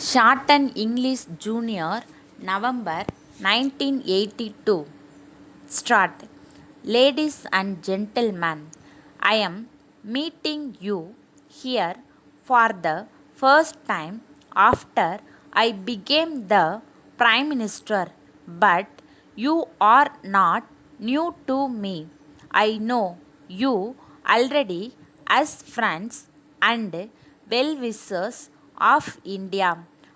Sharton English Junior, November 1982. Start. Ladies and gentlemen, I am meeting you here for the first time after I became the Prime Minister, but you are not new to me. I know you already as friends and well wishers of India.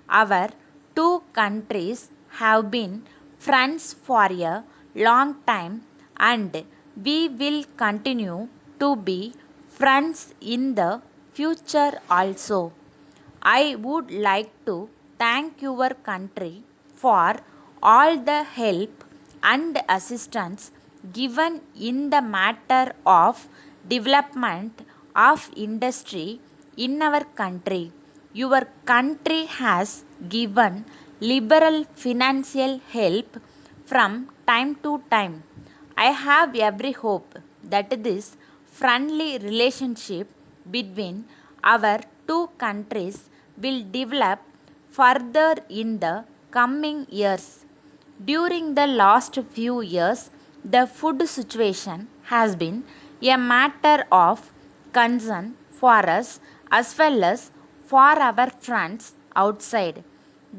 Our two countries have been friends for a long time and we will continue to be friends in the future also. I would like to thank your country for all the help and assistance given in the matter of development of industry in our country. Your country has given liberal financial help from time to time. I have every hope that this friendly relationship between our two countries will develop further in the coming years. During the last few years, the food situation has been a matter of concern for us as well as for our friends outside.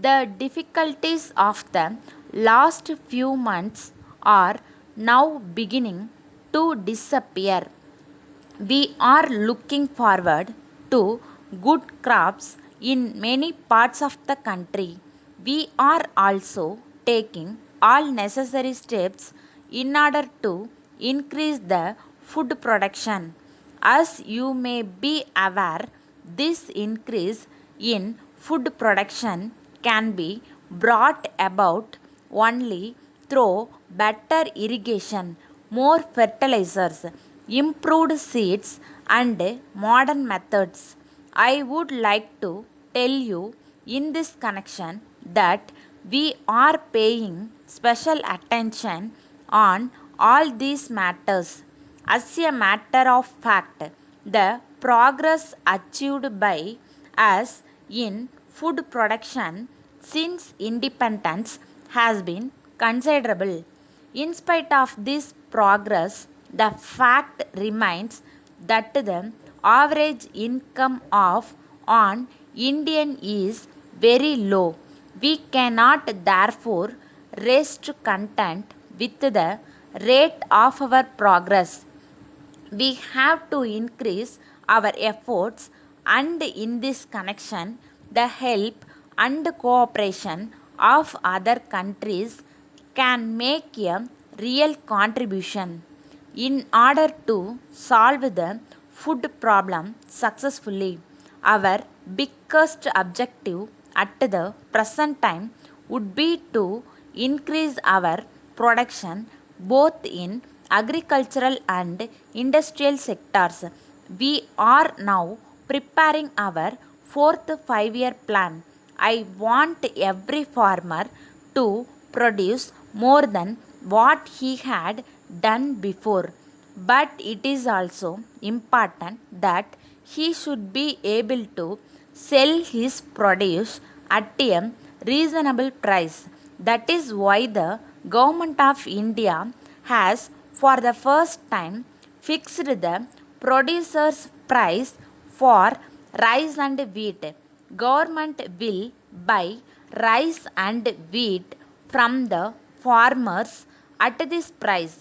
The difficulties of the last few months are now beginning to disappear. We are looking forward to good crops in many parts of the country. We are also taking all necessary steps in order to increase the food production. As you may be aware, this increase in food production can be brought about only through better irrigation, more fertilizers, improved seeds, and modern methods. I would like to tell you in this connection that we are paying special attention on all these matters. As a matter of fact, the progress achieved by us in food production since independence has been considerable. In spite of this progress, the fact remains that the average income of an Indian is very low. We cannot therefore rest content with the rate of our progress. We have to increase our efforts, and in this connection the help and cooperation of other countries can make a real contribution. In order to solve the food problem successfully, our biggest objective at the present time would be to increase our production both in agricultural and industrial sectors. We are now preparing our fourth 5 year plan. I want every farmer to produce more than what he had done before, but it is also important that he should be able to sell his produce at a reasonable price. That is why the government of India has for the first time fixed the producer's price for rice and wheat. Government will buy rice and wheat from the farmers at this price.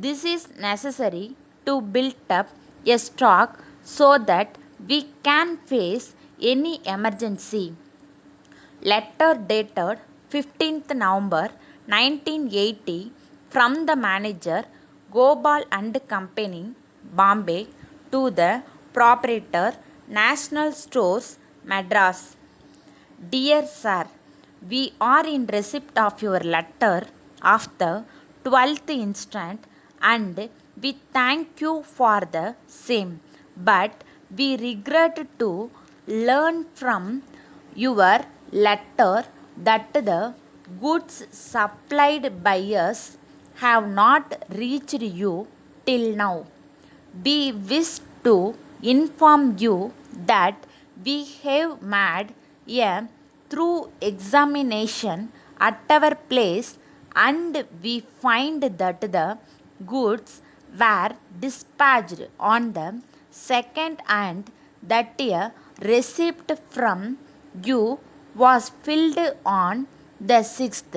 This is necessary to build up a stock so that we can face any emergency. Letter dated 15th November 1980 from the manager Gopal and Company, Bombay, to the proprietor, National Stores, Madras. Dear Sir, we are in receipt of your letter of the 12th instant and we thank you for the same. But we regret to learn from your letter that the goods supplied by us have not reached you till now. We wish to inform you that we have made a through examination at our place, and we find that the goods were dispatched on the second, and that a receipt from you was filled on the sixth.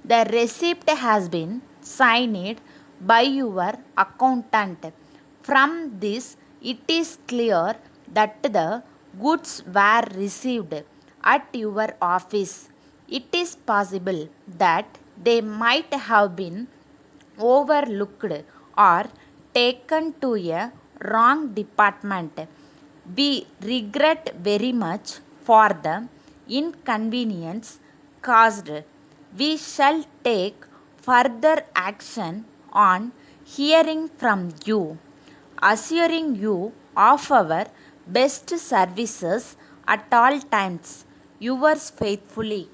The receipt has been signed by your accountant. From this, it is clear that the goods were received at your office. It is possible that they might have been overlooked or taken to a wrong department. We regret very much for the inconvenience caused. We shall take further action on hearing from you, assuring you of our best services at all times. Yours faithfully,